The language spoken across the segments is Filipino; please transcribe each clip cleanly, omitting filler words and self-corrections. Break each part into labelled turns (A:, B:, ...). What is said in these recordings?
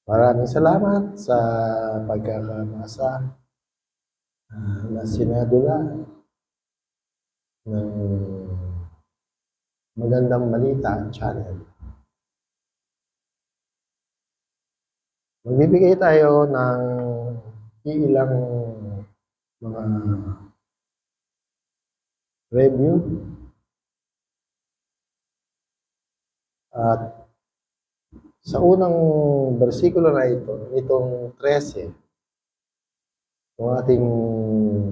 A: Maraming salamat sa pagkakabasa na sinadula ng Magandang Balita Channel. Magbibigay tayo ng ilang mga review at sa unang bersikulo na ito, itong 13, kung ating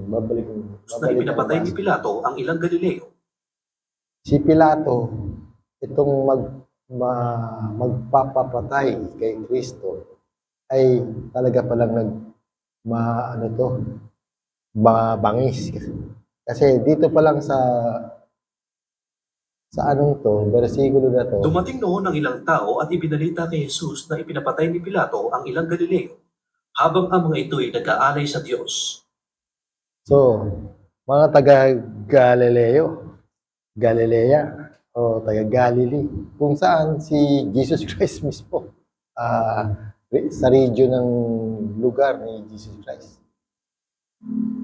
A: babalik
B: Na ipinapatay ni Pilato ang ilang Galileo.
A: Si Pilato, itong magpapapatay kay Kristo ay talaga palang bangis. Kasi dito pa lang sa anong to, bersikulo na to.
B: Dumating noon ang ilang tao at ibinalita kay Jesus na ipinapatay ni Pilato ang ilang Galileo, habang ang mga ito ay nag-aalay sa Diyos.
A: So, mga Galilea, o taga Galilee, kung saan si Jesus Christ mismo, sa region ng lugar ni Jesus Christ,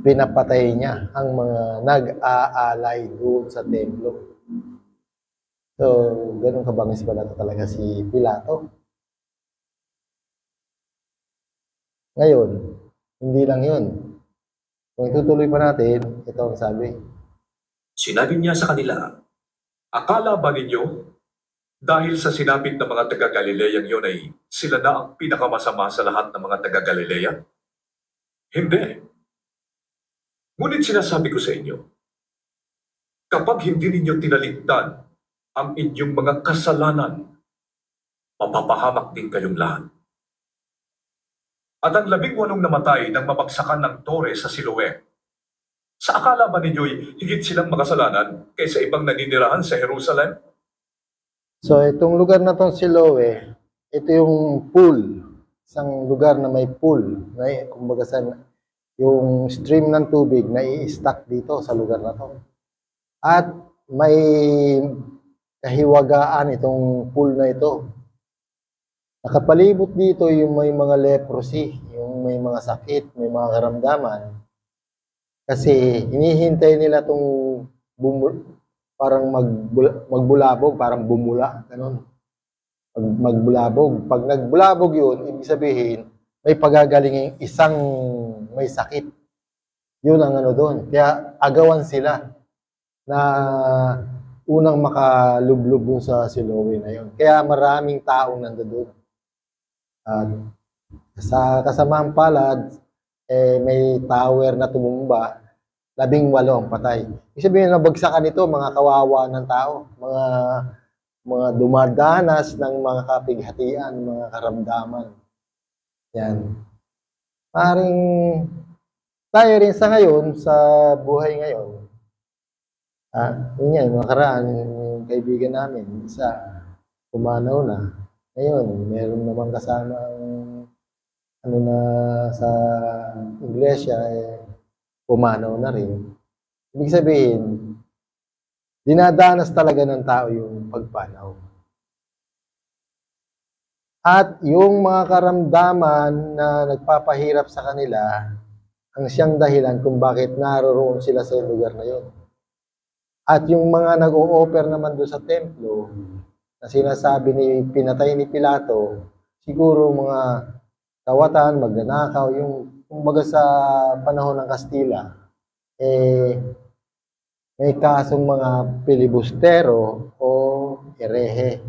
A: pinapatay niya ang mga nag-aalay doon sa templo. So, ganun kabangis pala talaga si Pilato. Ngayon, hindi lang yun. Kung itutuloy pa natin, ito ang sabi.
B: Sinabi niya sa kanila, akala ba ninyo, dahil sa sinapit ng mga taga-Galilea yun ay sila na ang pinakamasama sa lahat ng mga taga-Galilea? Hindi. Ngunit sinasabi ko sa inyo, kapag hindi ninyo tinaligdan ang inyong mga kasalanan, mapapahamak din kayong lahat. At ang 18 namatay nang mabagsakan ng tore sa Siloe. Sa akala ba ninyo'y higit silang makasalanan kaysa ibang naninirahan sa Jerusalem?
A: So, itong lugar na itong Siloe, ito yung pool. Isang lugar na may pool. Kumbaga yung stream ng tubig na i-stack dito sa lugar na to. At may kahiwagaan itong pool na ito. Nakapalibot dito yung may mga leprosy, yung may mga sakit, may mga karamdaman. Kasi hinihintay nila itong parang magbulabog, parang bumula, ganun. Magbulabog. Pag nagbulabog yun, ibig sabihin, may pagagalingin isang may sakit. Yun ang ano doon. Kaya agawan sila na unang makalublob dun sa Siloe na yun. Kaya maraming taong nandoon. Sa kasamaang palad, may tower na tumumba, 18 ang patay. Ibig sabihin, nabagsakan ito, mga kawawa ng tao, mga dumadanas ng mga kapighatian, mga karamdaman. Yan. Paring tayo rin sa ngayon, sa buhay ngayon, yun yan, mga karaan, yung kaibigan namin, isa, pumanaw na. Ngayon, meron naman kasama na sa iglesia, pumanaw na rin. Ibig sabihin, dinadanas talaga ng tao yung pagpanaw. At yung mga karamdaman na nagpapahirap sa kanila, ang siyang dahilan kung bakit naroroon sila sa lugar na yun. At yung mga nag-o-offer naman doon sa templo, na sinasabi pinatay ni Pilato, siguro mga kawatan, magnanakaw, yung kumbaga sa panahon ng Kastila, may kasong mga pilibustero o erehe.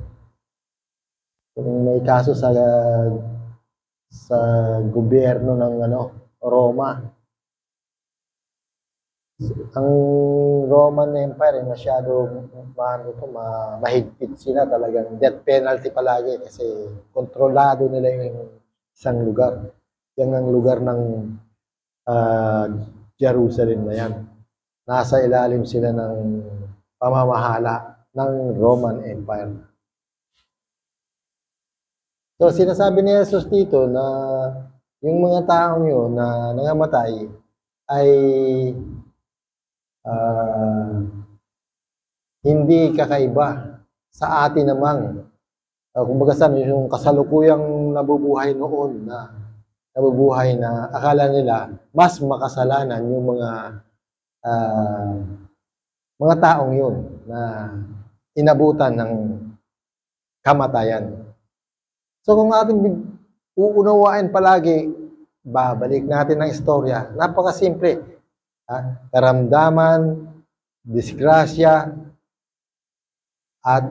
A: Kung may kaso sa gobyerno ng Roma. Ang Roman Empire masyado mahigpit sila, talagang death penalty palagi kasi kontrolado nila yung isang lugar. Yan ang lugar ng Jerusalem na yan. Nasa ilalim sila ng pamamahala ng Roman Empire. So, sinasabi ni Jesus dito na yung mga taong yun na nangamatay ay hindi kakaiba sa atin namang Kumbaga sa yung kasalukuyang nabubuhay na akala nila mas makasalanan yung ah, mga taong yun na inabutan ng kamatayan. So kung ating uunawain palagi, babalik natin ang istorya. Napakasimple. Karamdaman, disgrasya, at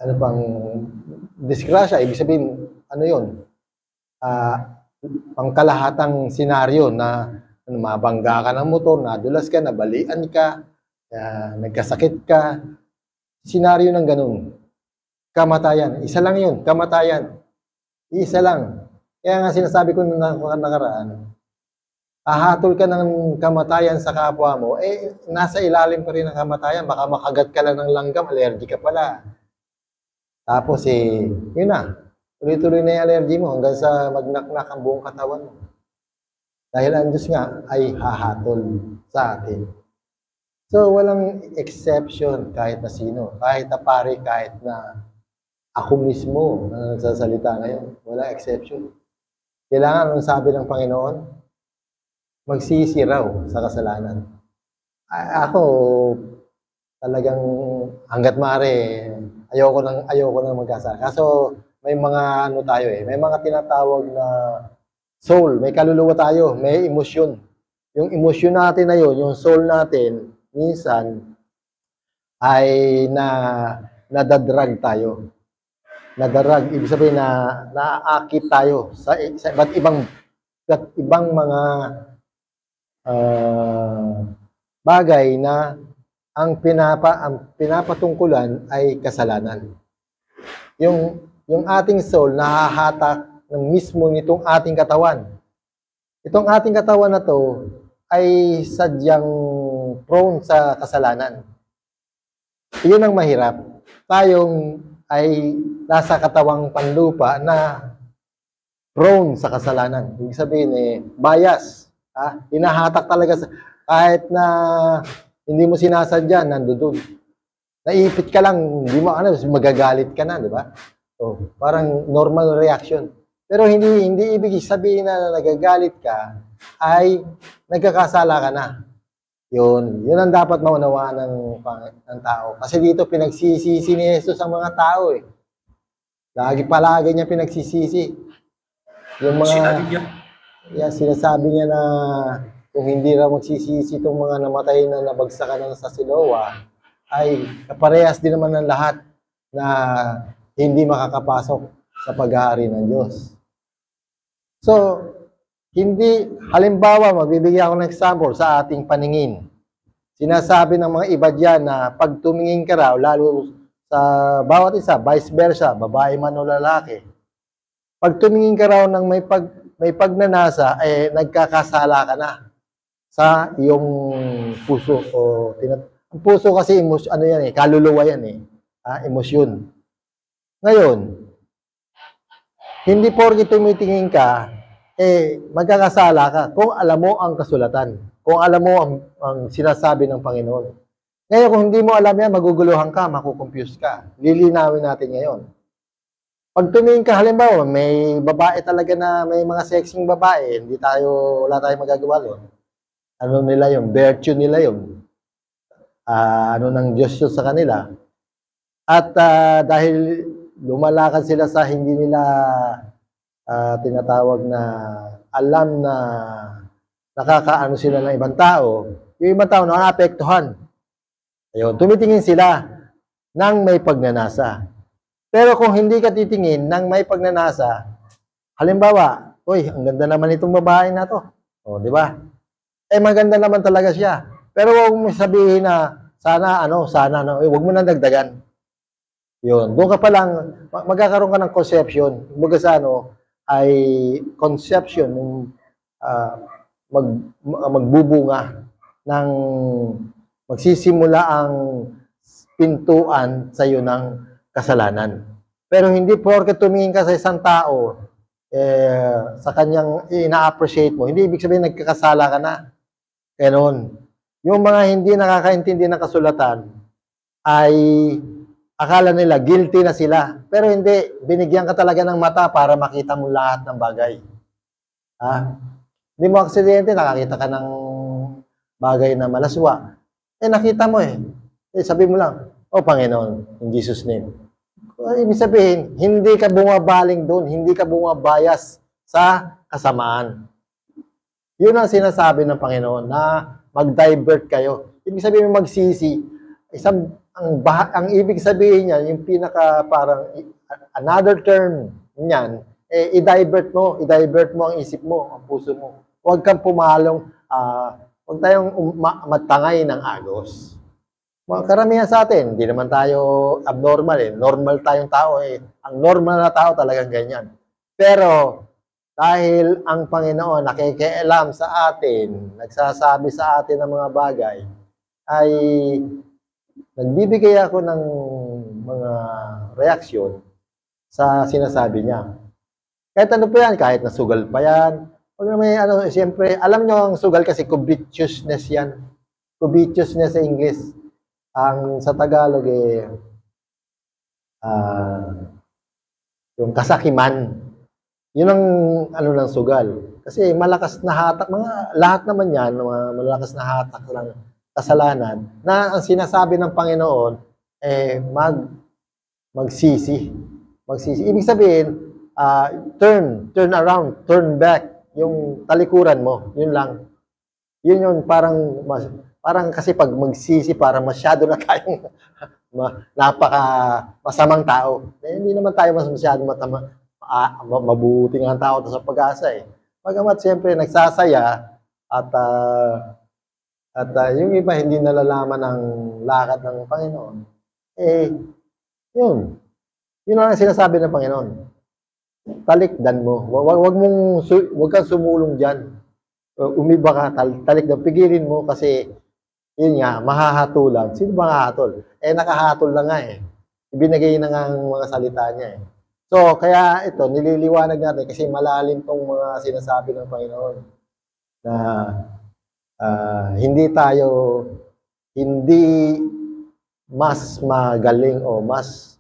A: ano pang disgrasya, ibig sabihin, ano yun? Pangkalahatang senaryo na mabangga ka ng motor, nadulas ka, nabalian ka, nagkasakit ka. Senaryo ng ganun. Kamatayan. Isa lang yun, kamatayan. Isa lang. Kaya nga sinasabi ko na nakaraan, hahatol ka ng kamatayan sa kapwa mo, nasa ilalim pa rin ng kamatayan. Baka makagat ka lang ng langgam, allergic ka pala. Tapos yun na. Tuloy-tuloy na yung allergy mo hanggang sa magnaknak ang buong katawan mo. Dahil ang Diyos nga ay hahatol sa atin. So, walang exception kahit na sino. Kahit na pare, kahit na ako mismo na nagsasalita ngayon. Walang exception. Kailangan, anong sabi ng Panginoon? Magsisi raw sa kasalanan. Ako, talagang hanggat maaari, ayoko nang magkasala. Kaso may mga ano tayo may mga tinatawag na soul, may kaluluwa tayo, may emosyon. Yung emosyon natin na yun, yung soul natin, minsan ay nadadrag tayo. Nadarag, ibig sabihin na naaakit tayo sa iba't ibang mga bagay na ang pinapatungkulan ay kasalanan. Yung ating soul nahahatak ng mismo nitong ating katawan. Itong ating katawan na to ay sadyang prone sa kasalanan. Iyon ang mahirap. Tayong ay nasa katawang panlupa na prone sa kasalanan. Ibig sabihin bias. Hinahatak talaga kahit na hindi mo sinasadya, nandoon. Naipit ka lang, hindi mo magagalit ka na, di ba? So, parang normal reaction. Pero hindi ibig sabihin na nagagalit ka ay nagkakasala ka na. Yun ang dapat maunawaan ng tao. Kasi dito pinagsisisi ni Jesus ang mga tao Palagi niya pinagsisisi. Yung mga sinasabi niya na kung hindi raw magsisisi itong mga namatay na nabagsakan sa Siloa, ay kaparehas din naman ng lahat na hindi makakapasok sa paghahari ng Diyos. So, halimbawa, magbibigay ako ng example sa ating paningin. Sinasabi ng mga iba dyan na pag tumingin ka raw, lalo sa bawat isa, vice versa, babae man o lalaki, pag tumingin ka raw ng may pagnanasa, nagkakasala ka na sa iyong puso. Ang puso kasi, kaluluwa yan emosyon. Ngayon, hindi porke tumitingin ka, magkakasala ka kung alam mo ang kasulatan, kung alam mo ang sinasabi ng Panginoon. Ngayon, kung hindi mo alam yan, maguguluhan ka, makukompuse ka. Lilinawin natin ngayon. Pag tumingin ka, halimbawa, may babae talaga na may mga sexing babae, wala tayong magagawa doon. Ano nila yun? Virtue nila yun. Ano ng Diyos yun sa kanila. At dahil lumalakad sila sa hindi nila tinatawag na alam na nakakaano sila ng ibang tao, yung ibang tao nakapektuhan. Ayun, tumitingin sila ng may pagnanasa. Pero kung hindi ka titingin ng may pagnanasa, halimbawa, ang ganda naman itong babae na to. Di ba? Maganda naman talaga siya. Pero huwag mo sabihin na sana, huwag mo nang dagdagan. Yun. Doon ka pa lang, magkakaroon ka ng conception. Kumbaga sa ay conception ng magbubunga ng magsisimula ang pintuan sa iyo ng kasalanan. Pero hindi porke tumingin ka sa isang tao, sa kanyang ina-appreciate mo, hindi ibig sabihin nagkakasala ka na. Ganon. Yung mga hindi nakakaintindi ng kasulatan, ay akala nila guilty na sila. Pero hindi, binigyan ka talaga ng mata para makita mo lahat ng bagay. Ha? Hindi mo aksidente, nakakita ka ng bagay na malaswa. Nakita mo eh. Sabi mo lang, oh Panginoon, in Jesus' name. Ibig sabihin, hindi ka bumabaling doon, hindi ka bumabayas sa kasamaan. Yun ang sinasabi ng Panginoon na mag-divert kayo. Ibig sabihin magsisi. Ang ibig sabihin niya, yung pinaka parang another term niyan, i-divert mo ang isip mo, ang puso mo. Huwag kang pumalong, huwag tayong matangay ng agos. Karamihan sa atin, hindi naman tayo abnormal eh. Normal tayong tao eh. Ang normal na tao talagang ganyan. Pero, dahil ang Panginoon nakikialam sa atin, nagsasabi sa atin ng mga bagay, ay nagbibigay ako ng mga reaksyon sa sinasabi niya. Kahit ano pa yan, kahit nasugal pa yan. Pag may siyempre, alam nyo ang sugal kasi covetousness yan. Covetousness sa English. Ang sa Tagalog yung kasakiman. Yun ang ng sugal. Kasi malakas na hatak, lahat naman yan, malakas na hatak ng kasalanan, na ang sinasabi ng Panginoon, magsisi. Ibig sabihin, turn around, turn back, yung talikuran mo, yun lang. Yun yung parang kasi pag magsisi, parang masyado na tayong napaka masamang tao. Hindi naman tayo masyado mabuting ang tao sa pag-asa eh. Pagamat siyempre nagsasaya at yung iba hindi nalalaman ng lakad ng Panginoon. Yun ang sinasabi ng Panginoon. Talikdan mo. Wag kang sumulong diyan. Umiba ka, talikdan, pigilin mo kasi yun nga, mahahatulan. Sino ba hahatol? Nakahatol na nga eh. Ibinigay na nga ang mga salita niya eh. So, kaya ito, nililiwanag natin kasi malalim tong mga sinasabi ng Panginoon na hindi mas magaling o mas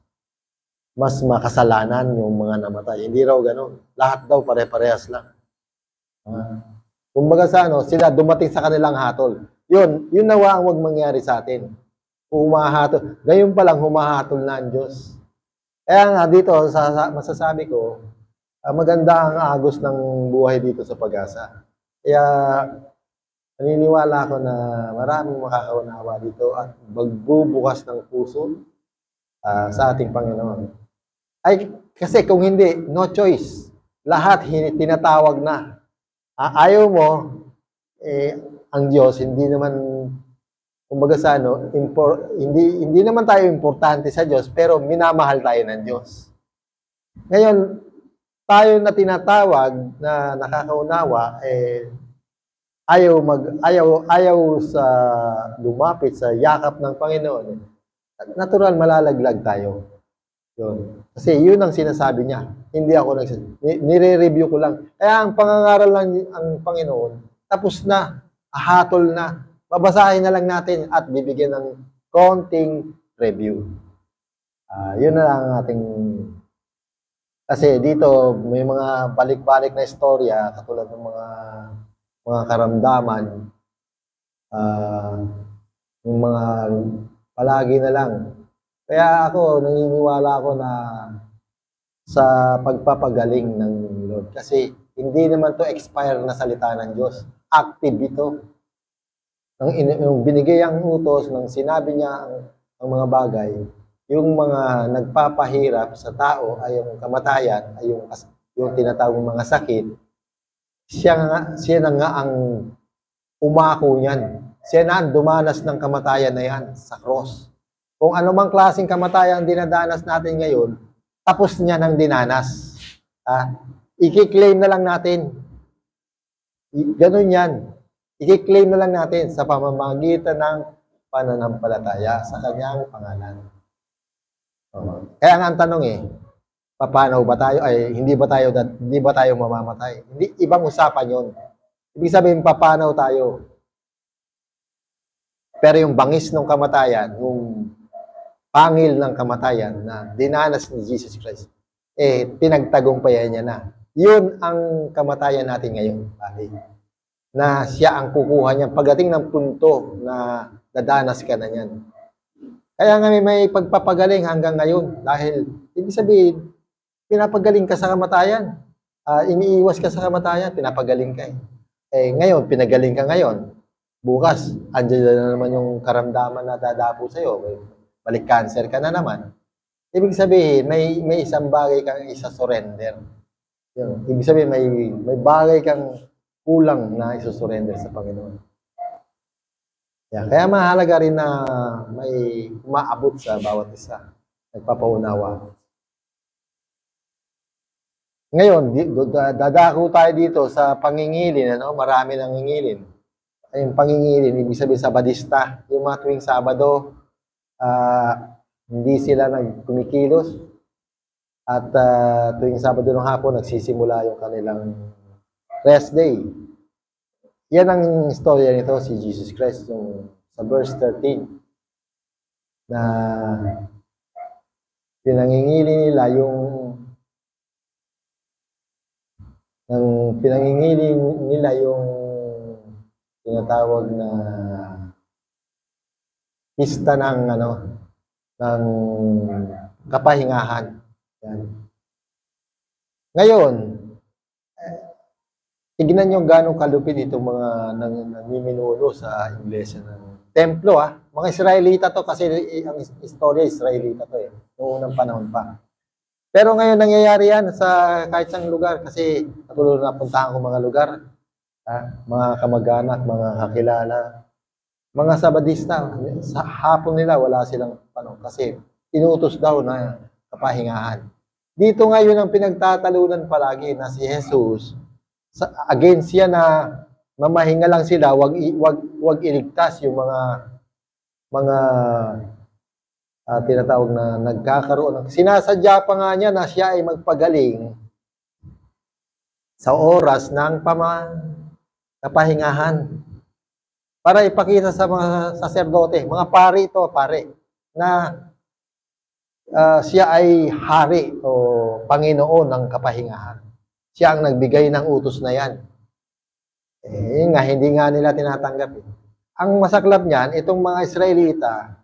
A: makasalanan yung mga namatay. Hindi raw ganun. Lahat daw pare-parehas lang. Kumbaga sila dumating sa kanilang hatol. Yun nawa ang wag mangyari sa atin. Humahatol. Gayon pa lang humahatol na ang Diyos. Kaya nga dito, masasabi ko, maganda ang agos ng buhay dito sa Pag-asa. Kaya naniniwala ako na maraming makakaunawa dito at magbubukas ng puso sa ating Panginoon. Kasi kung hindi, no choice. Lahat tinatawag na. Ayaw mo, ang Diyos, hindi naman, kumbaga hindi naman tayo importante sa Diyos, pero minamahal tayo ng Diyos. Ngayon, tayo na tinatawag na nakakaunawa, ayaw sa lumapit sa yakap ng Panginoon. Natural, malalaglag tayo. Yun. Kasi yun ang sinasabi niya. Hindi ako nire-review ko lang. Kaya ang pangangaral lang ang Panginoon, tapos na, hatol na, babasahin na lang natin at bibigyan ng konting review. Yun na lang ang ating... Kasi dito, may mga balik-balik na istorya, katulad ng mga karamdaman, yung mga palagi na lang. Kaya ako, naniniwala ako na sa pagpapagaling ng Lord. Kasi hindi naman to expire na salita ng Diyos. Active ito. Nung binigay ang utos, nang sinabi niya ang mga bagay, yung mga nagpapahirap sa tao ay yung kamatayan, ay yung tinatawag mga sakit, siya na nga ang umako niyan. Siya na ang dumanas ng kamatayan na yan sa cross. Kung anumang klaseng kamatayan dinadanas natin ngayon, tapos niya nang dinanas. I-claim na lang natin. Ganun yan. I-claim na lang natin sa pamamagitan ng pananampalataya sa kanyang pangalan. Kaya nga ang tanong paano ba tayo hindi ba tayo mamamatay? Hindi, ibang usapan 'yon. Ibig sabihin paano tayo. Pero yung bangis ng kamatayan, pangil ng kamatayan na dinanas ni Jesus Christ, pinagtagumpayan niya na. Yun ang kamatayan natin ngayon, pare. Na siya ang kukuha niya pagdating ng punto na dadanas ka na niyan. Kaya nga may pagpapagaling hanggang ngayon dahil ibig sabihin, pinapagaling ka sa kamatayan. Iniiwas ka sa kamatayan, pinapagaling ka ngayon, pinagaling ka ngayon. Bukas, andyan na naman yung karamdaman na dadapo sa'yo. Balik cancer ka na naman. Ibig sabihin, may isang bagay kang isa-surrender. Yun. Ibig sabihin, may bagay kang kulang na isa-surrender sa Panginoon. Kaya mahalaga rin na may umaabot sa bawat isa. Nagpapaunawa. Ngayon, dadako tayo dito sa pangingilin. Marami nang ngingilin. Yung pangingilin, ibig sabihin Sabadista. Yung mga tuwing Sabado, hindi sila nagkumikilos. At tuwing Sabado ng hapon, nagsisimula yung kanilang rest day. Yan ang istorya nito, si Jesus Christ, yung sa verse 13. Na pinangingili nila yung tinatawag na pista ng kapahingahan. Yan. Ngayon, tignan nyo gano'ng kalupit itong mga namiminuno sa iglesia ng templo. Mga Israelita to kasi ang istorya Israelita to noong unang panahon pa. Pero ngayon nangyayari yan sa kahit saan lugar kasi katulad na puntahan ko mga lugar. Mga kamag-anak, mga kakilala, mga Sabadista, sa hapon nila wala silang kasi inutos daw na kapahingahan. Dito ngayon ang pinagtatalunan palagi na si Jesus, against siya na mamahinga lang sila, wag iligtas yung mga tinatawag na nagkakaroon. Sinasadya pa nga niya na siya ay magpagaling sa oras ng kapahingahan. Para ipakita sa mga saserdote, mga pare na siya ay hari o Panginoon ng kapahingahan. Siya ang nagbigay ng utos na yan. Hindi nga nila tinatanggap. Ang masaklap niyan, itong mga Israelita,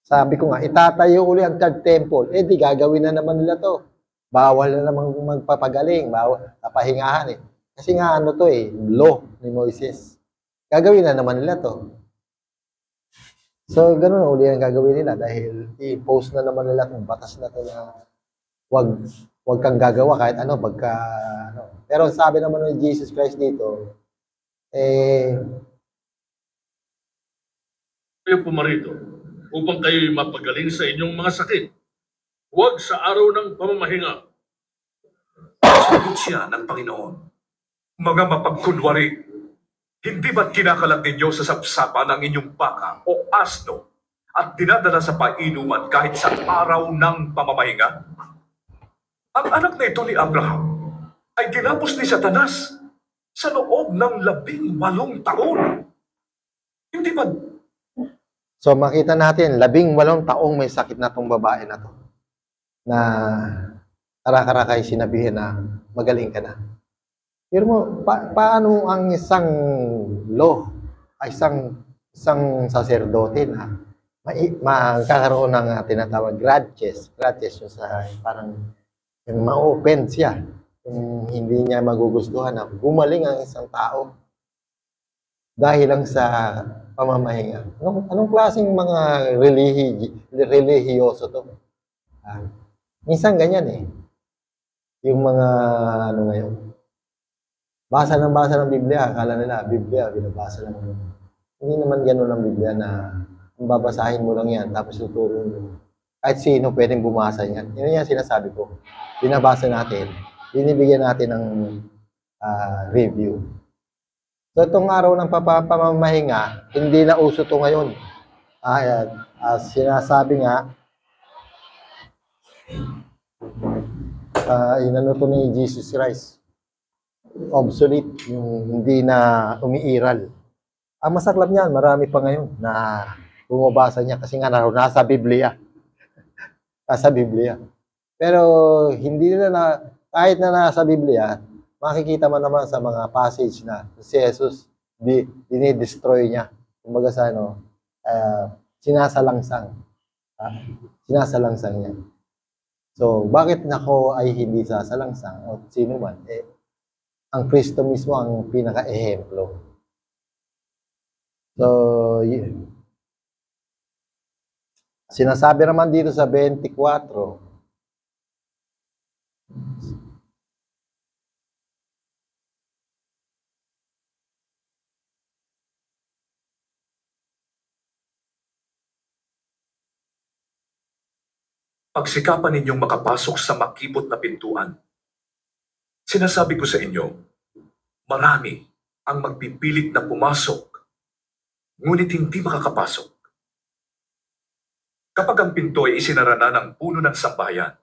A: sabi ko nga, itatayo uli ang third temple. Di gagawin na naman nila to. Bawal na namang magpapagaling, bawal, kapahingahan Kasi nga law ni Moises. Gagawin na naman nila to. So, ganun uli ang gagawin nila dahil i-post na naman nila itong batas na to na wag kang gagawa kahit Pero sabi naman ni Jesus Christ dito,
C: kayo pumarito upang kayo'y mapagaling sa inyong mga sakit. Huwag sa araw ng pamamahinga.
B: Sagot siya ng Panginoon, mga mapagkunwari, hindi ba't kinakalag ninyo sa sapsapan ng inyong baka o asno at dinadala sa painuman kahit sa araw ng pamamahinga? Ang anak na ito ni Abraham ay ginapos ni Satanas sa loob ng 18 taon. Hindi ba?
A: So makita natin, 18 taong may sakit na tong babae na to. Na karakay sinabihin na magaling ka na. Pero paano ang isang isang saserdote na magkakaroon ng tinatawag grudges yung sa parang ma-open siya. Kung hindi niya magugustuhan na gumaling ang isang tao dahil lang sa pamamahinga. Anong klaseng mga relihiyoso to? Minsan ganyan Yung mga ngayon. Basa ng Biblia, akala nila Biblia binabasa lang. Hindi naman ganoon ang Biblia na kung babasahin mo lang yan tapos tuturo mo. Kahit sino pwedeng bumasa yan. Yun yung sinasabi ko. Binabasa natin, binibigyan natin ng review. So itong araw ng pamamahinga, hindi na uso to ngayon. Sinasabi nga, inano to ni Jesus Christ. Obsolete, yung hindi na umiiral. Ang masaklap niyan, marami pa ngayon na bumabasa niya kasi nga nasa Biblia. Nasa Biblia. Pero hindi nila na, kahit na nasa Biblia, makikita mo naman sa mga passage na si Jesus, dinidestroy niya. Kumbaga sa sinasalangsang. Sinasalangsang niya. So, bakit nako ay hindi sasalangsang? O sino man? Ang Kristo mismo ang pinaka-ehemplo. So, sinasabi naman dito sa 24,
B: Pagsikapan ninyong makapasok sa makipot na pintuan. Sinasabi ko sa inyo, marami ang magpipilit na pumasok, ngunit hindi makakapasok. Kapag ang pinto ay isinara na ng puno ng sambahayan,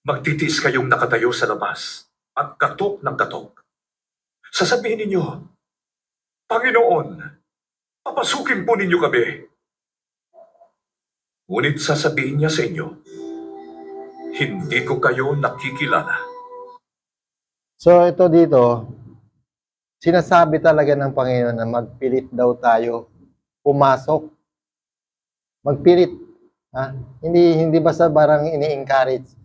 B: magtitiis kayong nakatayo sa labas at katok ng katok. Sasabihin ninyo, Panginoon, papasukin po ninyo kami. Ngunit sasabihin niya sa inyo, hindi ko kayo nakikilala.
A: so ito dito, sinasabi talaga ng Panginoon na magpilit daw tayo pumasok. Magpilit. Ha? Hindi basta barang ini-encourage.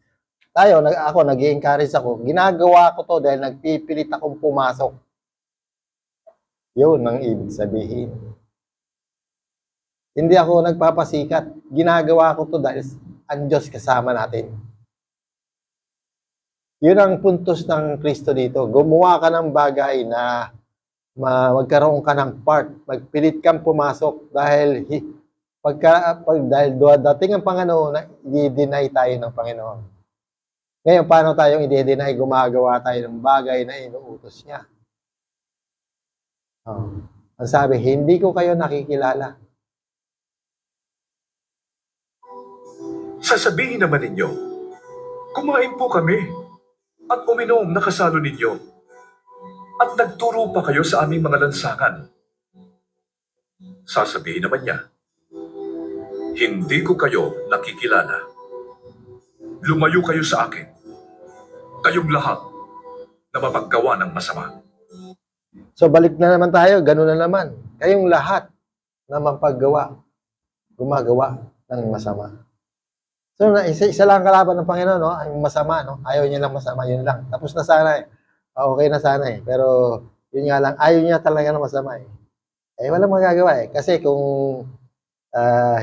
A: Ako, nag-i-encourage ako. Ginagawa ko to dahil nagpipilit akong pumasok. Yun ang ibig sabihin. Hindi ako nagpapasikat. Ginagawa ko to dahil ang Diyos kasama natin. Yun ang puntos ng Kristo dito. Gumawa ka ng bagay na magkaroon ka ng part. Magpilit kang pumasok dahil dahil dating ang Panginoon, i-deny tayo ng Panginoon. Ngayon, paano tayong i-deny? Gumagawa tayo ng bagay na inuutos niya. Ang sabi, hindi ko kayo nakikilala.
B: Sasabihin naman ninyo, kumain po kami at uminom na kasalo ninyo at nagturo pa kayo sa aming mga lansangan. Sasabihin naman niya, hindi ko kayo nakikilala. Lumayo kayo sa akin, kayong lahat na mapaggawa ng masama.
A: So, balik na naman tayo. Ganun na naman. Kayong lahat na gumagawa ng masama. So, isa lang kalaban ng Panginoon, no? Ang masama, no? Ayaw niya lang masama, yun lang. Tapos na sana eh. Okay na sana eh. Pero, yun nga lang, ayaw niya talaga na masama eh. Walang magagawa eh. Kasi kung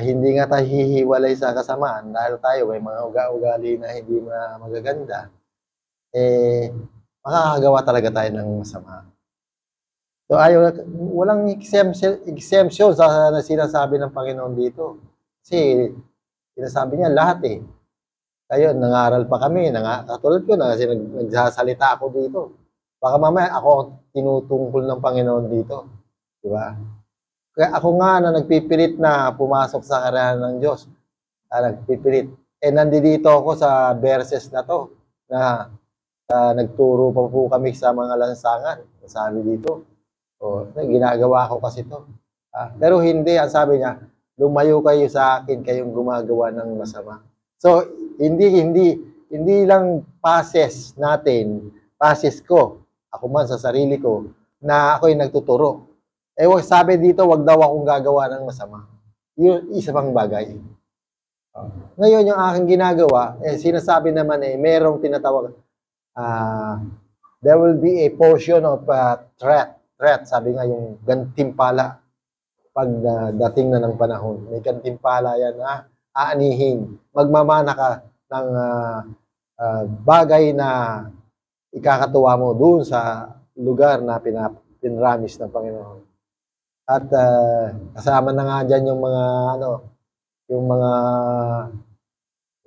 A: hindi nga tayo hihiwalay sa kasamaan, dahil tayo may mga ugali na hindi magaganda, makakagawa talaga tayo ng masama. So, walang exemption sa sinasabi ng Panginoon dito. Kasi, sinasabi niya lahat eh. Kayo, nangaral pa kami. Katulad ko na kasi nagsasalita ako dito. Baka mamaya ako tinutungkol ng Panginoon dito. Di ba? Kaya ako nga na nagpipilit na pumasok sa karanahan ng Diyos. Nagpipilit. Nandito ako sa verses na to. Na nagturo pa po kami sa mga lansangan. Sabi dito. Ginagawa ko kasi to. Pero hindi, ang sabi niya, lumayo kayo sa akin, kayong gumagawa ng masama. So, hindi lang passes ko, ako man sa sarili ko, na ako'y nagtuturo. Sabi dito, wag daw akong gagawa ng masama. Yun, isa pang bagay. Ngayon, yung aking ginagawa, sinasabi naman merong tinatawag, there will be a portion of threat, sabi nga yung gantimpala. Pag dating na ng panahon, may gantimpala yan na aanihin. Magmamana ka ng bagay na ikakatuwa mo doon sa lugar na pinramis ng Panginoon. At kasama na nga dyan yung yung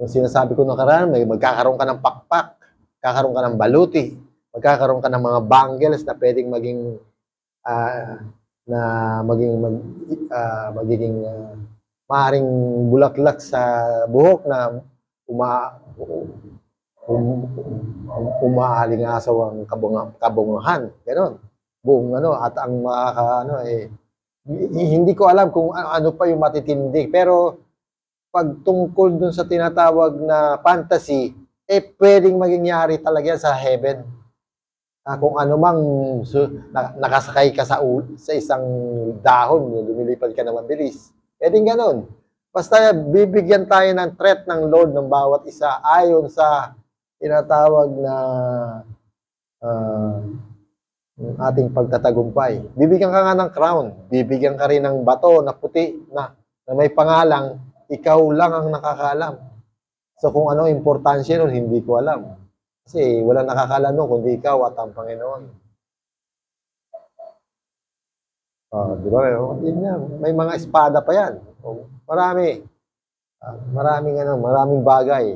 A: sinasabi ko nakaraan, magkakaroon ka ng pakpak, magkakaroon ka ng baluti, magkakaroon ka ng mga bangles na pwedeng magiging maaaring bulaklak sa buhok na umaalingasaw ang kabungahan. Ganon. Buong at ang Hindi ko alam kung ano pa yung matitindi. Pero pag tungkol dun sa tinatawag na fantasy, pwedeng mangyayari talaga yan sa heaven. Kung ano mang nakasakay ka sa isang dahon, lumilipad ka na mabilis. Pwedeng ganun. Basta bibigyan tayo ng threat ng Lord ng bawat isa ayon sa tinatawag na ating pagtatagumpay. Bibigyan ka nga ng crown. Bibigyan ka rin ng bato na puti na may pangalang ikaw lang ang nakakaalam. So kung ano importansya nun, hindi ko alam. Kasi walang nakakaalam nun kundi ikaw at ang Panginoon. Di ba? Yun yan. May mga espada pa yan. Marami. Maraming bagay.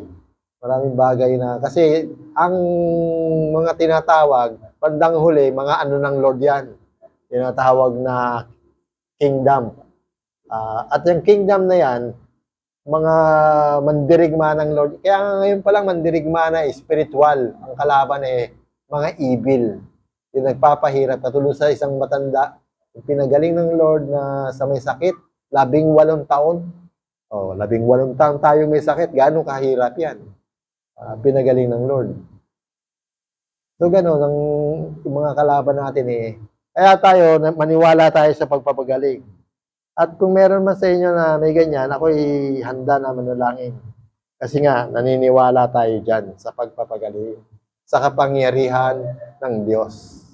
A: Maraming bagay na, kasi ang mga tinatawag, bandang huli, mga ano ng Lord yan. Tinatawag na kingdom. At yung kingdom na yan, mga mandirigma ng Lord. Kaya ngayon pa lang mandirigma na spiritual. Ang kalaban mga evil. Yung nagpapahirap, katulad sa isang matanda, yung pinagaling ng Lord na sa may sakit, 18 taon. 18 taon tayo may sakit. Gaano kahirap yan? Pinagaling ng Lord. So gano'n, yung mga kalaban natin kaya tayo, maniwala tayo sa pagpapagaling. At kung meron man sa inyo na may ganyan, ako'y handa na manalangin. Kasi nga, naniniwala tayo dyan sa pagpapagaling, sa kapangyarihan ng Diyos.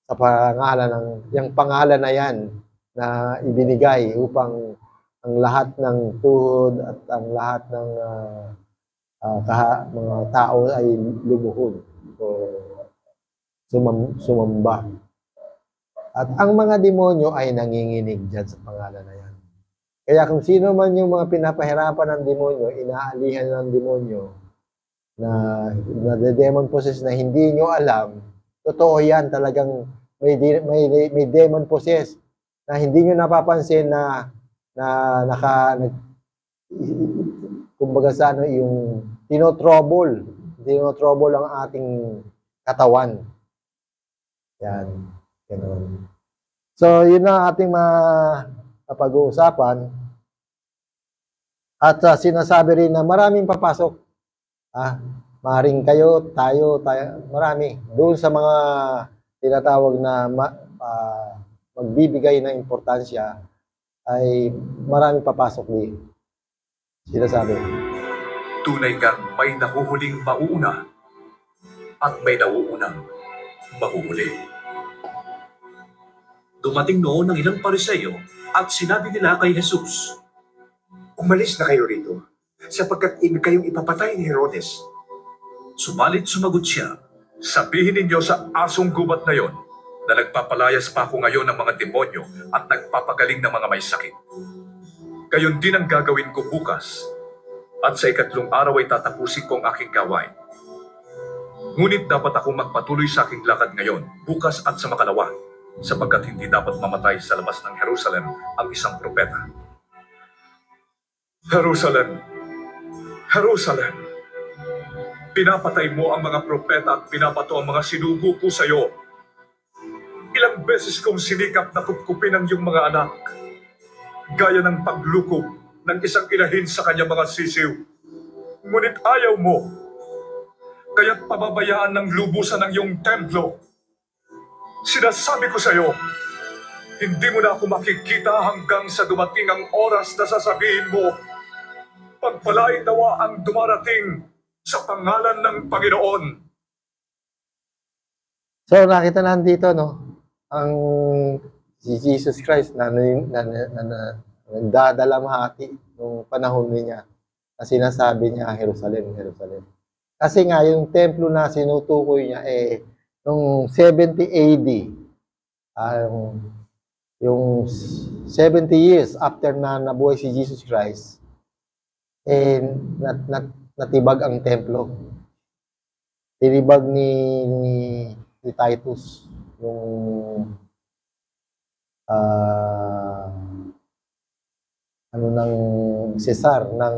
A: Sa pangalan yung pangalan na yan na ibinigay upang ang lahat ng tuhod at ang lahat ng mga tao ay lumuhod o sumamba. At ang mga demonyo ay nanginginig dyan sa pangalan na yan. Kaya kung sino man yung mga pinapahirapan ng demonyo, inaalihan ng demonyo, na demon possessed na hindi nyo alam, totoo yan, talagang may demon possessed na hindi nyo napapansin na kumbaga sa yung tinotrouble ang ating katawan. Yan. Ganun. So, yun na ating mapag-uusapan. At sinasabi rin na maraming papasok. Maring kayo, tayo, marami. Doon sa mga tinatawag na magbibigay ng importansya, ay maraming papasok din. Sinasabi.
B: Tunay kang may nahuhuling mauuna at may nauunang mahuhuli. Dumating noon ng ilang Pariseyo at sinabi nila kay Jesus,
D: "Umalis na kayo rito, sapagkat kayong ipapatay ni Herodes."
B: Subalit sumagot siya, "Sabihin ninyo sa asong gubat na yon na nagpapalayas pa ako ngayon ng mga demonyo at nagpapagaling ng mga may sakit. Gayon din ang gagawin ko bukas, at sa 3 araw ay tatapusin ko ang aking gawain. Ngunit dapat akong magpatuloy sa aking lakad ngayon, bukas at sa makalawa, sapagkat hindi dapat mamatay sa labas ng Jerusalem ang isang propeta. Jerusalem! Jerusalem! Pinapatay mo ang mga propeta at pinapato ang mga sinugo ko sa iyo. Ilang beses kong sinikap na kupkupin ang iyong mga anak, gaya ng paglukob ng isang inahin sa kanyang mga sisiw. Ngunit ayaw mo, kaya't pababayaan ng lubusan ng iyong templo. Sinasabi ko sa iyo, hindi mo na ako makikita hanggang sa dumating ang oras na sasabihin mo, pagpalain daw ang dumarating sa pangalan ng Panginoon."
A: So nakita natin dito, ang si Jesus Christ na nagdadalamhati nung panahon niya na sinasabi niya, Jerusalem, Jerusalem. Kasi nga, yung templo na sinutukoy niya, nung 70 AD, yung 70 years after na nabuhay si Jesus Christ, natibag ang templo. Tinibag ni Titus, yung ng Cesar ng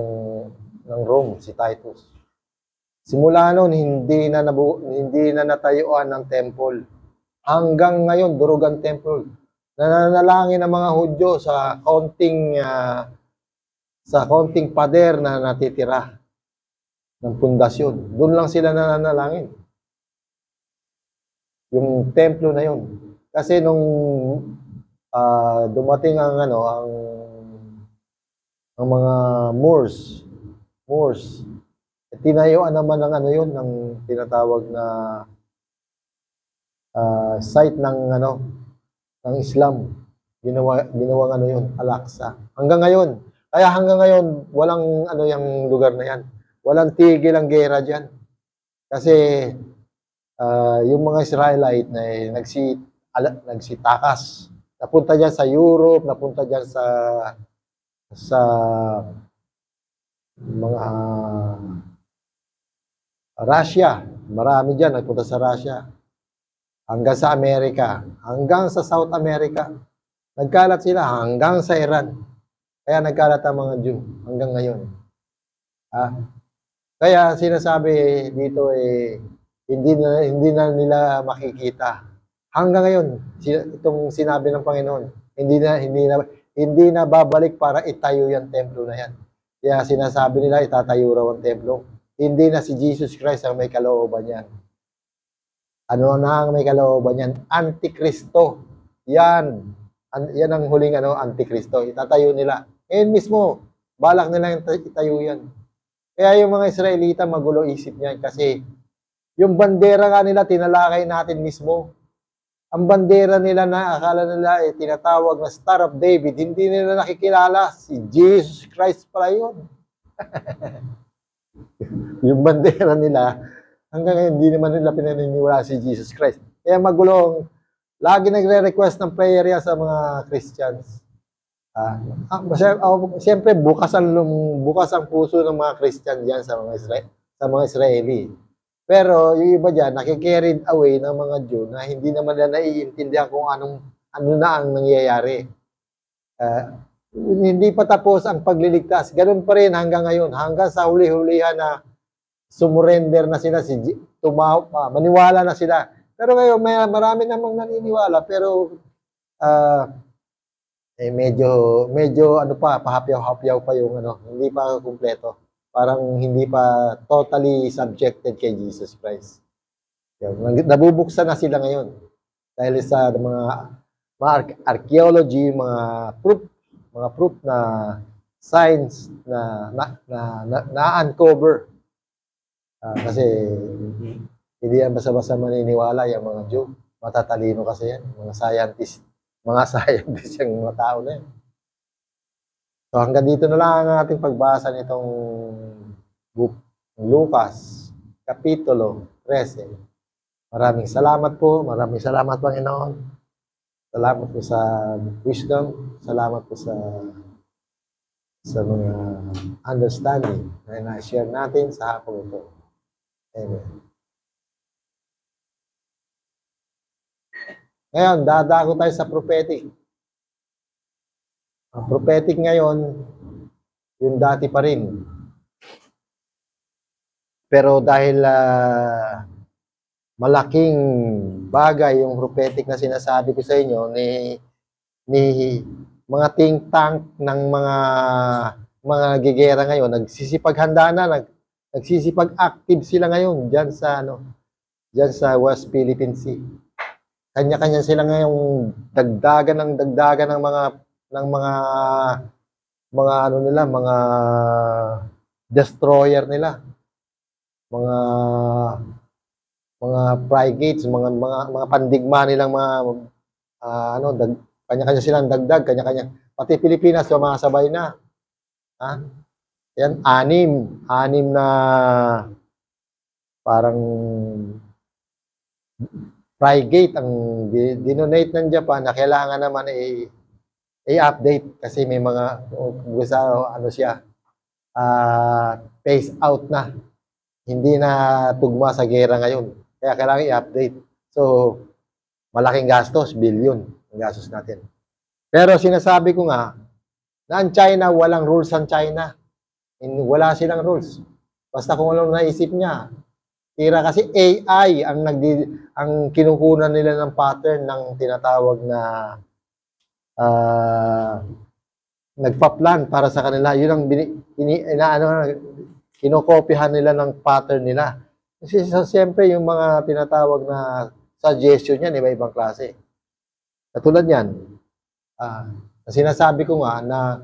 A: Rome, si Titus. Simula noon, hindi na natayuan ng temple. Hanggang ngayon, durog ang temple. Nananalangin ang mga Hudyo sa konting pader na natitira ng pundasyon. Doon lang sila nananalangin. Yung templo na yun. Kasi nung dumating ang mga Moors, tinayuan naman ng ng tinatawag na site ng Islam. Ginawang yun, Al-Aqsa. Hanggang ngayon. Kaya hanggang ngayon, walang yung lugar na yan. Walang tigil ang gera diyan. Kasi yung mga Israelite na nagsitakas. Napunta diyan sa Europe, napunta diyan sa mga Russia. Marami diyan nagpunta sa Russia. Hanggang sa Amerika, hanggang sa South America. Nagkalat sila hanggang sa Iran. Kaya nagkalat ang mga Jew hanggang ngayon. Kaya sinasabi dito hindi na nila makikita. Hanggang ngayon, itong sinabi ng Panginoon, hindi na babalik para itayo yung templo na yan. Kaya sinasabi nila itatayo raw ang templo. Hindi na si Jesus Christ ang may kalooban yan. Ano na ang may kalooban yan? Antikristo. Yan ang huling Antikristo. Itatayo nila. Ngayon mismo, balak nila itayo yan. Kaya yung mga Israelita magulo isip niyan kasi yung bandera nga nila tinalakay natin mismo. Ang bandera nila na akala nila tinatawag na Star of David, hindi nila nakikilala si Jesus Christ pala yun. Yung bandera nila, hanggang ngayon hindi naman nila pinaniniwala si Jesus Christ. Kaya magulong, lagi nagre-request ng prayer yan sa mga Christians. Siyempre, bukas ang puso ng mga Christian diyan sa mga Israeli. Pero yung iba diyan nakikarried away ng mga Jew na hindi naman nila naiintindihan kung ano na ang nangyayari. Hindi pa tapos ang pagliligtas. Ganun pa rin hanggang ngayon, hanggang sa huli-hulihan na sumurrender na sila, maniwala na sila. Pero ngayon, marami namang naniniwala, pero medyo pahapyaw-hapyaw pa yung hindi pa kumpleto. Parang hindi pa totally subjected kay Jesus Christ. Nabubuksan na sila ngayon dahil sa mga archaeology, mga proof na signs na uncover. Kasi hindi yan basta-basta maniniwala yung mga Jew. Matatalino kasi yan, mga scientist yung mga tao na yan. So hanggang dito na lang ang ating pagbasa nitong book ng Lucas, Kapitulo 13. Maraming salamat po. Maraming salamat, Panginoon. Salamat po sa wisdom. Salamat po sa mga understanding na na-share natin sa hapon ito. Amen. Ngayon, dadako tayo sa prophetic. Ang prophetic ngayon, yung dati pa rin. Pero dahil malaking bagay yung prophetic na sinasabi ko sa inyo ni mga think tank ng mga gigera ngayon, nagsisipag-handa na, nagsisipag-active sila ngayon diyan sa West Philippine Sea. Kanya-kanya sila ngayong dagdagan ng mga destroyer nila, mga frigates, mga pandigma nilang kanya-kanya silang dagdag, kanya-kanya, pati Pilipinas sumasabay na. Yan, anim na parang frigate ang dinonate ng Japan na kailangan naman i-update kasi may mga phase out na. Hindi na tugma sa gera ngayon. Kaya kailangan i-update. So, malaking gastos, billion ang gastos natin. Pero sinasabi ko nga, na ang China, walang rules ang China. Wala silang rules. Basta kung anong naisip niya. Tira kasi AI ang kinukunan nila ng pattern ng tinatawag na ah, nagpa-plan para sa kanila. Yun ang kinokopyahan nila ng pattern nila. Kasi siyempre yung mga tinatawag na suggestion yan, iba-ibang klase. Katulad yan, sinasabi ko nga na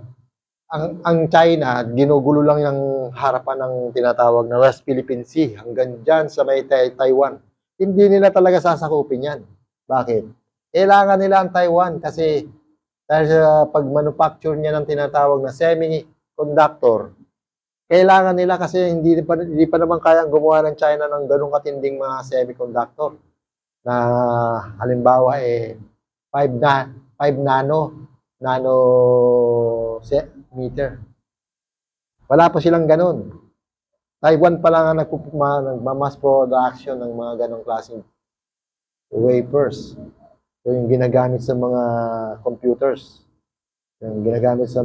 A: ang China, ginugulo lang yung harapan ng tinatawag na West Philippine Sea hanggang dyan sa may Taiwan. Hindi nila talaga sasakupin yan. Bakit? Kailangan nila ang Taiwan kasi dahil sa pag-manufacture niya ng tinatawag na semiconductor, kailangan nila kasi hindi pa naman kayang gumawa ng China ng ganung katinding mga semiconductor na halimbawa 5 nanometer. Wala pa silang ganun. Taiwan pa lang ang nagmamas production ng mga ganong klaseng wafers. So, yung ginagamit sa mga computers. Yung ginagamit sa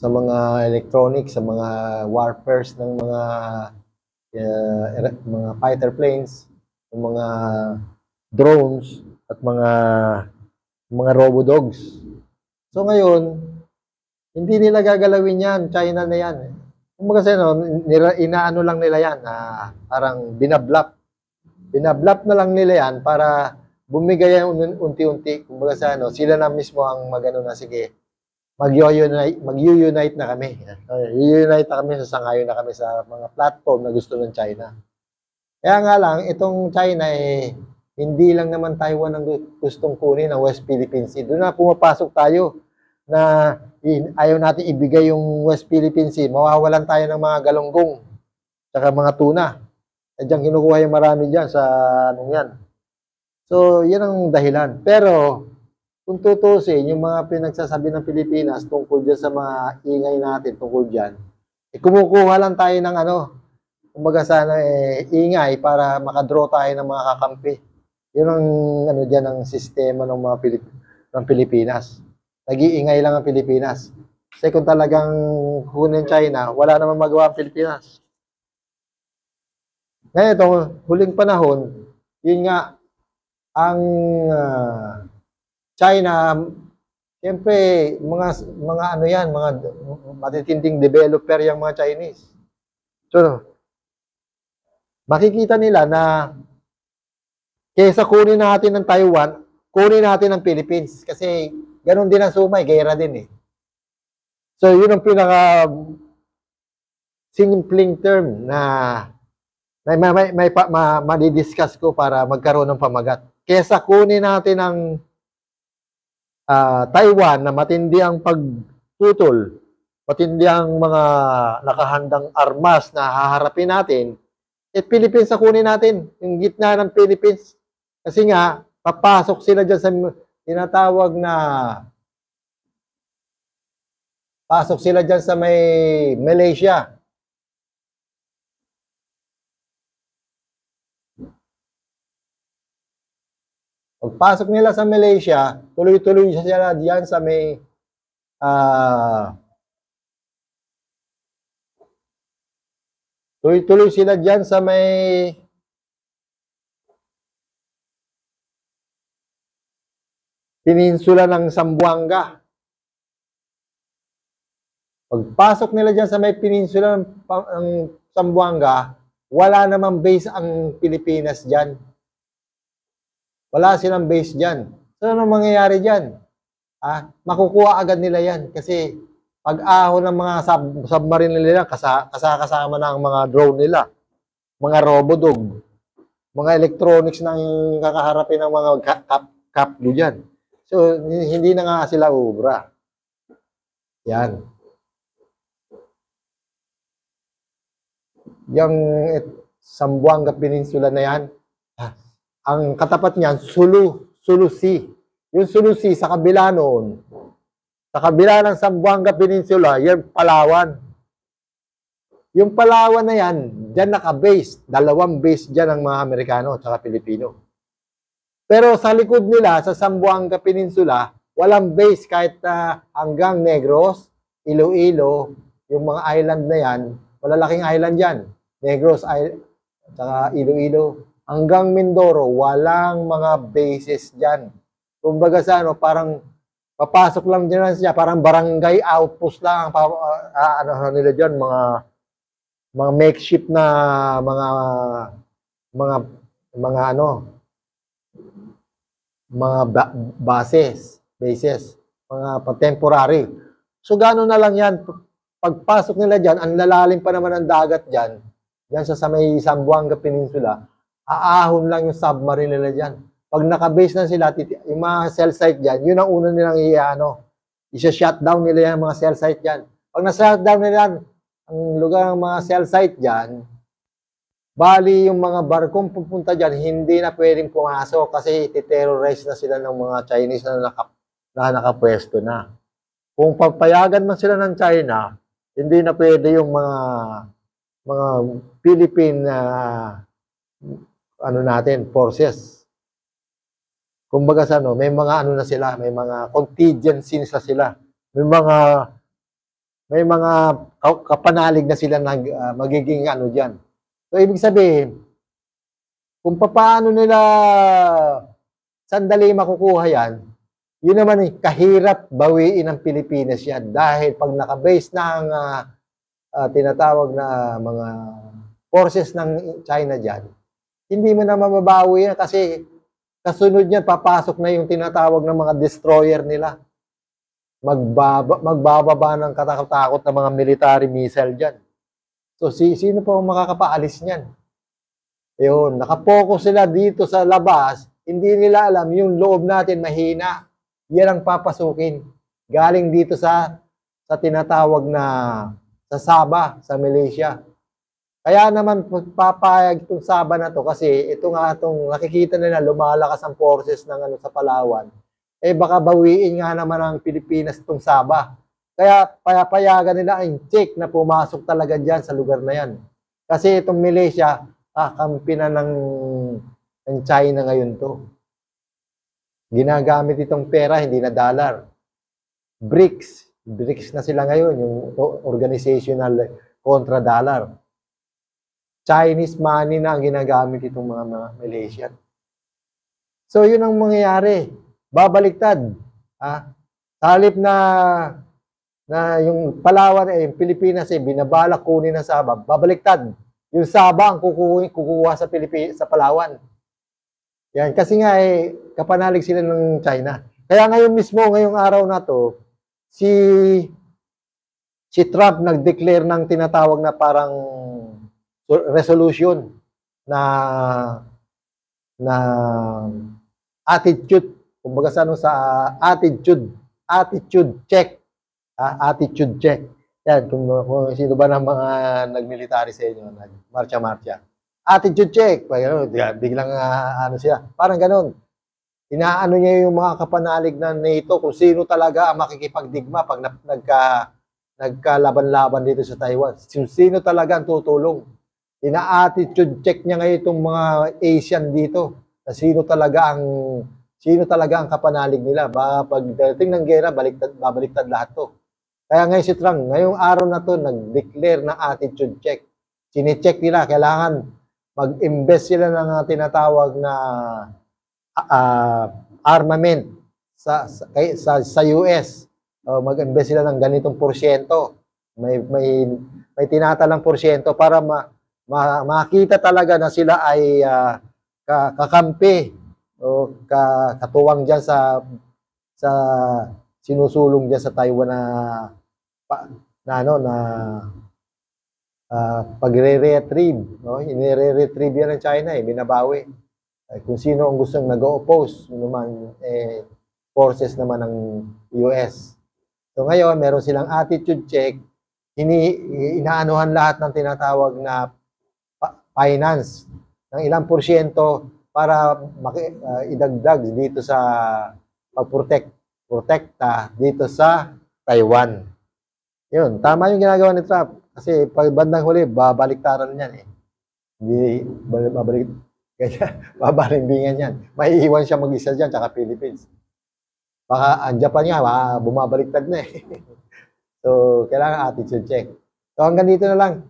A: mga electronics, sa mga warfares ng mga fighter planes, ng mga drones, at mga robodogs. So ngayon, hindi nila gagalawin yan. China na yan. Kumbaga kasi inaano lang nila yan, parang binablap. Binablap na lang nila yan para bumigay yan unti-unti. Kumbaga sa sila na mismo ang magano na sige, mag-unite na kami. I-unite na kami, sasangayon na kami sa mga platform na gusto ng China. Kaya nga lang, itong China hindi lang naman Taiwan ang gustong kunin ng West Philippine Sea. Doon na pumapasok tayo na ayaw natin ibigay yung West Philippine Sea. Mawawalan tayo ng mga galunggong tsaka mga tuna. At diyan kinukuha yung marami dyan sa yan. So, yan ang dahilan. Pero, kung tutusin, yung mga pinagsasabi ng Pilipinas tungkol dyan sa mga ingay natin tungkol dyan, kumukuha lang tayo ng kumbaga sana ingay para makadraw tayo ng mga kakampi. Yun ang dyan ang sistema ng mga ng Pilipinas. Nag-iingay lang ang Pilipinas. Kasi kung talagang kunin China, wala namang magawa ang Pilipinas. Ngayon, itong huling panahon, yun nga, ang China, siyempre, mga matitinding developer yung mga Chinese. So, makikita nila na kaysa kunin natin ng Taiwan, kunin natin ng Philippines. Kasi, ganun din ang sumay, gera din eh. So, yun ang pinaka simpleng term na madidiscuss ko para magkaroon ng pamagat. Kesa kunin natin ang Taiwan na matindi ang pagtutol, matindi ang mga nakahandang armas na haharapin natin, Philippines na kunin natin, yung gitna ng Philippines. Kasi nga, papasok sila dyan sa tinatawag na pasok sila dyan sa may Malaysia. Pagpasok nila sa Malaysia, tuloy-tuloy sila diyan sa may tuloy-tuloy sila diyan sa may peninsula ng Zamboanga. Pagpasok nila diyan sa may peninsula ng Zamboanga, wala namang base ang Pilipinas diyan. Wala silang base dyan. So, ano mangyayari dyan? Makukuha agad nila yan. Kasi, pag-ahon ng mga submarine nila, kasama na ang mga drone nila, mga robodog, mga electronics na kakaharapin ng mga kaplo dyan. So, hindi na nga sila ubra. Yan. Yung Zamboanga Peninsula na yan, ang katapat niyan, Sulu Sea. Yung Sulu Sea, sa kabila noon, sa kabila ng Zamboanga Peninsula, yung Palawan. Yung Palawan na yan, dyan naka-base. 2 base dyan ng mga Amerikano at Pilipino. Pero sa likod nila, sa Zamboanga Peninsula, walang base kahit hanggang Negros, Iloilo, yung mga island na yan, malalaking island yan. Negros, at Iloilo, hanggang Mindoro, walang mga bases dyan. Kumbaga sa ano, parang papasok lang dyan siya, parang barangay outpost lang, ano nila dyan, mga makeshift na mga mga ano, mga bases, mga temporary. So gano'n na lang yan. Pagpasok nila dyan, ang lalalim pa naman ang dagat dyan, dyan sa may Zamboanga Peninsula, aahon lang yung submarine nila dyan. Pag nakabase na sila, yung mga cell site dyan, yun ang una nilang isa-shutdown nila yung mga cell site dyan. Pag na-shutdown nila yan, ang lugar ng mga cell site dyan, bali yung mga barkong pupunta dyan, hindi na pwedeng pumasok kasi iti-terrorize na sila ng mga Chinese na nakapwesto na. Kung papayagan man sila ng China, hindi na pwede yung mga Philippine forces. Kumbaga sa ano, may mga ano na sila, may mga contingencies na sila. May mga kapanalig na sila magiging ano diyan. So ibig sabihin, kung paano nila sandali makukuha yan, yun naman kahirap bawiin ng Pilipinas yan dahil pag nakabase na ang tinatawag na mga forces ng China dyan, hindi mo na mababawi yan kasi kasunod niyan papasok na yung tinatawag ng mga destroyer nila. Magbababa ng katakot ng mga military missile dyan. So sino pa makakapaalis niyan? Ayun, nakapokus sila dito sa labas, hindi nila alam yung loob natin mahina. Yan ang papasukin. Galing dito sa tinatawag na sa Sabah, sa Malaysia. Kaya naman papayag itong Sabah na to kasi ito nga itong nakikita nila lumalakas ang forces ng ano sa Palawan. Eh baka bawiin nga naman ang Pilipinas itong Sabah. Kaya payagan nila ang check na pumasok talaga dyan sa lugar na yan. Kasi itong Malaysia, kakampi na ng China ngayon to. Ginagamit itong pera, hindi na dollar. BRICS na sila ngayon, yung organizational kontra dollar. Chinese money na ang ginagamit itong mga Malaysian. So, yun ang mangyayari. Babaliktad. Halip na yung Palawan, yung Pilipinas, binabalak kunin ng Sabah. Babaliktad. Yung Sabah ang kukuha sa Palawan. Yan, kasi nga kapanalig sila ng China. Kaya ngayon mismo, ngayong araw na to, si Trump nag-declare ng tinatawag na parang resolution na attitude, kumbaga sa attitude check. Attitude check. Yan, kung sino ba ng mga nag-military sa inyo, nag-marcha-marcha. Attitude check. Biglang sila. Parang ganun. Inaano niya yung mga kapanalig na NATO kung sino talaga ang makikipagdigma pag nagkalaban-laban dito sa Taiwan. Sino talaga ang tutulong. Ina-attitude check niya ngayon itong mga Asian dito. Na sino talaga ang kapanalig nila. Pagdating ng gera, babaliktad lahat to. Kaya ngayon si Trump, ngayong araw na to, nag-declare ng attitude check. Sine-check nila, kailangan mag-invest sila ng tinatawag na armament sa US. Mag-invest sila ng ganitong porsyento. May tinatalang porsyento para makita talaga na sila ay kakampi o katuwang diyan sa sinusulong diyan sa Taiwan na pagre-retrieve, no? Ine-retrieve yan ng China, binabawi. Kung sino ang gustong nag-oppose, naman forces naman ng US. So ngayon, meron silang attitude check, inaanuhan lahat ng tinatawag na finance ng ilang porsyento para idagdag dito sa pagprotekta dito sa Taiwan. Yun, tama yung ginagawa ni Trump. Kasi pag bandang huli, babaliktaran yan Hindi, babalimbingan yan. Maiiwan siya mag-isa dyan, tsaka Philippines. Baka ang Japan nga, bumabaliktad na So, kailangan attitude check. So, hanggang dito na lang.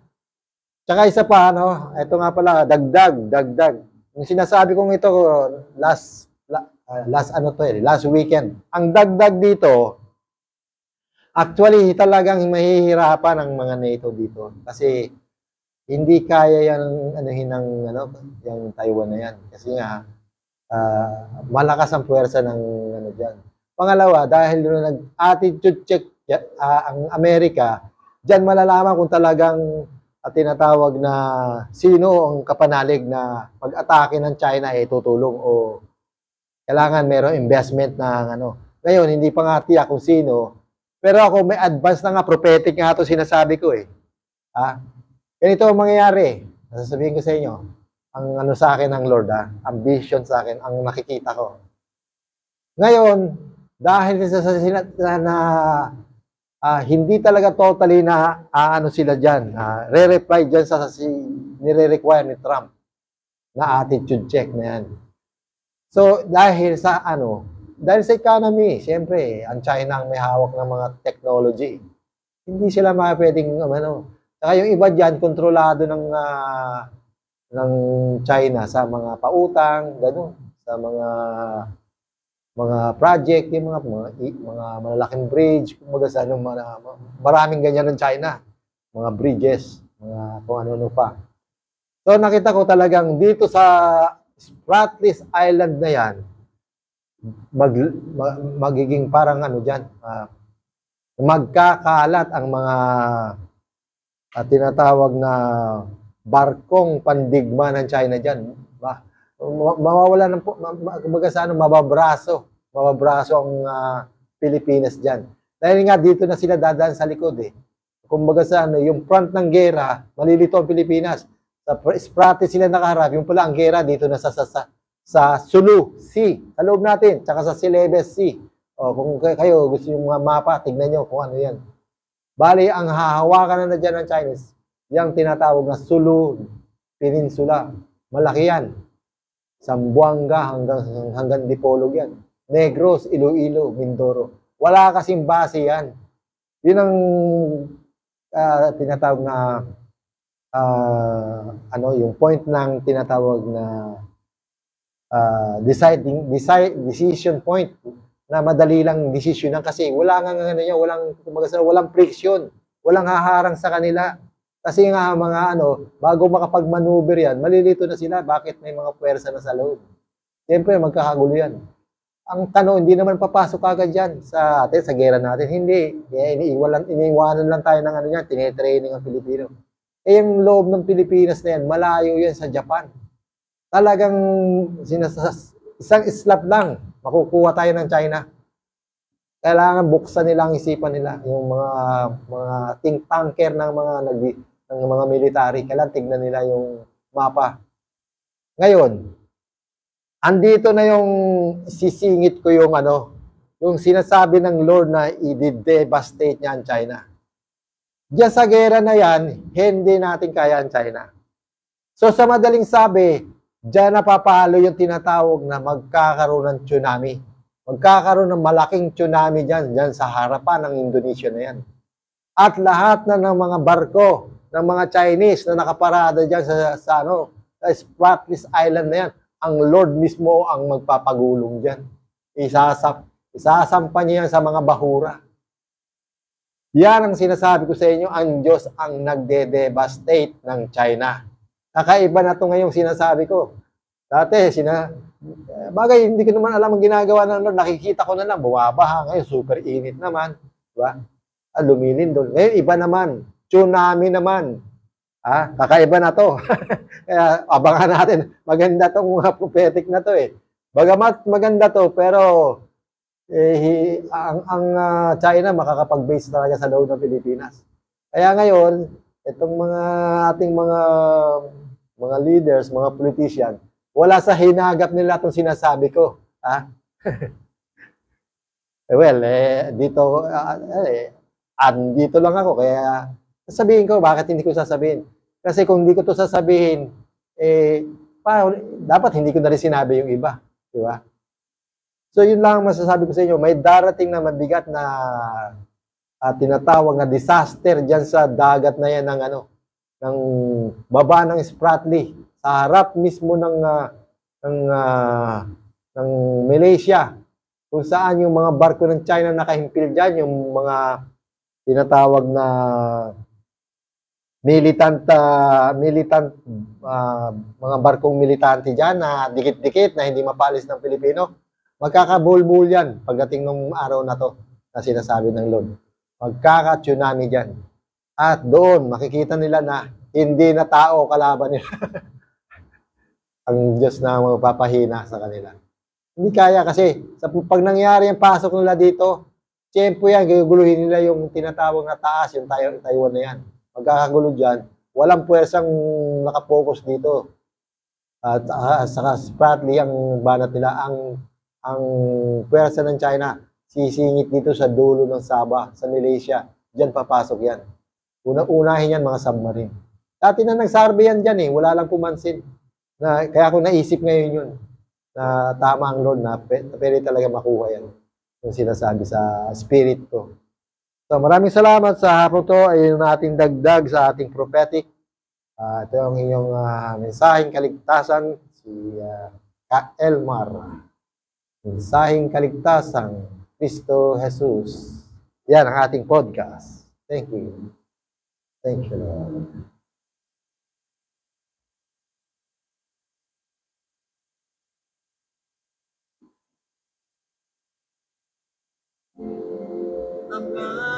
A: Tsaka isa pa, ito nga pala, dagdag. yung sinasabi kong ito, last weekend. Ang dagdag dito, actually, talagang mahihirapan ang mga NATO dito. Kasi, hindi kaya yung, yung Taiwan na yan. Kasi nga, malakas ang puwersa ng, dyan. Pangalawa, dahil nag-attitude check ang Amerika, dyan malalaman kung talagang tinatawag na sino ang kapanalig na pag-atake ng China tutulong o kailangan merong investment na Ngayon, hindi pa nga tiyak kung sino. Pero ako, may advance na nga, prophetic nga ito sinasabi ko Ganito ang mangyayari. Nasasabihin ko sa inyo, ang sa akin ng Lord, ang vision sa akin, ang nakikita ko. Ngayon, dahil hindi talaga totally na sila dyan, re-reply dyan sa nire-require ni Trump na attitude check na yan. So, dahil sa economy, siyempre, ang China ang may hawak ng mga technology. Hindi sila pwedeng, saka yung iba dyan, kontrolado ng China sa mga pautang, gano'n, sa mga project, yung mga malalaking bridge, kumbaga sa maraming ganyan ng China, mga bridges, mga kung ano pa. So, nakita ko talagang dito sa Spratlys Island na yan, magiging parang dyan, magkakalat ang mga tinatawag na barkong pandigma ng China dyan. Mawawala ng mababraso ang Pilipinas dyan. Dahil nga dito na sila dadaan sa likod Kumbaga yung front ng gera, malilito ang Pilipinas. Sa Spratlys sila nakaharap, yung pala ang gera dito na sa Sulu Sea, sa loob natin, tsaka sa Celebes Sea. O kung kayo gusto yung mga mapa, tignan nyo kung ano yan. Bali, ang hahawakan na dyan ng Chinese, yung tinatawag na Sulu Peninsula. Malaki yan. Sambuanga hanggang Dipolog yan. Negros, Iloilo, Mindoro. Wala kasing base yan. Yun ang tinatawag na yung point ng tinatawag na decision point na madali lang desisyonan kasi wala walang friction, walang haharang sa kanila. Kasi nga bago makapag-maneuver yan, malilito na sila. Bakit may mga puwersa na sa loob? Siyempre, magkakagulo yan. Ang tanong, hindi naman papasok agad yan sa gera natin. Hindi. Iniiwanan lang tayo ng tinetraining ang Pilipino. Yung loob ng Pilipinas na yan, malayo yan sa Japan. Talagang isang islap lang, makukuha tayo ng China. Kailangan buksan nila ang isipan nila. Yung mga think tanker ng mga military, kailangan tignan nila yung mapa. Ngayon, andito na yung sisingit ko yung sinasabi ng Lord na i-devastate niya ang China. Diyan sa gera na yan, hindi natin kaya ang China. So sa madaling sabi, diyan napapalo yung tinatawag na magkakaroon ng tsunami. Magkakaroon ng malaking tsunami diyan sa harapan ng Indonesia na yan. At lahat na ng mga barko ng mga Chinese na nakaparada diyan sa Spratlys Island na yan, ang Lord mismo ang magpapagulong diyan. Isasampa niya yan sa mga bahura. Yan ang sinasabi ko sa inyo, ang Diyos ang nagde-devastate ng China. Kakaiba na ito ngayong sinasabi ko. Dati, bagay, hindi ko naman alam ang ginagawa ng Lord. Nakikita ko na lang, bumabaha. Ngayon, super init naman. Diba? Lumilindol. Ngayon, iba naman. Tsunami naman. Kakaiba na to. Kaya, abangan natin. Maganda tong mga prophetic na to Bagamat maganda to, pero ang China makakapag-base talaga sa loob ng Pilipinas. Kaya ngayon, itong ating mga leaders, mga politician, wala sa hinagap nila itong sinasabi ko. Dito lang ako, kaya sasabihin ko, bakit hindi ko sasabihin? Kasi kung hindi ko to sasabihin, dapat hindi ko na rin sinabi yung iba. Di ba? So, yun lang masasabi ko sa inyo. May darating na mabigat na tinatawag na disaster dyan sa dagat na yan ng baba ng Spratly. Sa harap mismo ng ng, ng Malaysia, kung saan yung mga barko ng China nakahimpil dyan, yung mga tinatawag na mga barkong militante dyan na dikit-dikit na hindi mapalis ng Pilipino, magkakabulbul yan pagdating ng araw na to na sinasabi ng Lord. Magkaka-tsunami dyan. At doon, makikita nila na hindi na tao kalaban nila. Ang Diyos na magpapahina sa kanila. Hindi kaya kasi, pag nangyari ang pasok nila dito, tiyempo yan, gaguluhin nila yung tinatawag na taas, yung Taiwan na yan. Magkakagulo dyan, walang puwersang nakapokus dito. At saka Spratly ang banat nila, ang puwersa ng China, sisingit dito sa dulo ng Sabah, sa Malaysia. Diyan papasok yan. Unahin yan mga submarine. Dati na nagsurvey yan dyan wala lang pumansin. Kaya ako naisip ngayon yun, na tama ang Lord na pwede talaga makuha yan. Yung sinasabi sa spirit ko. So maraming salamat sa hapon to ay nating dagdag sa ating prophetic. Ito yung inyong mensaheng kaligtasan, si Ka Elmar. Mensaheng kaligtasan, Kristo Jesus. Yan ang ating podcast. Thank you. Thank you, Lord.
E: Ama.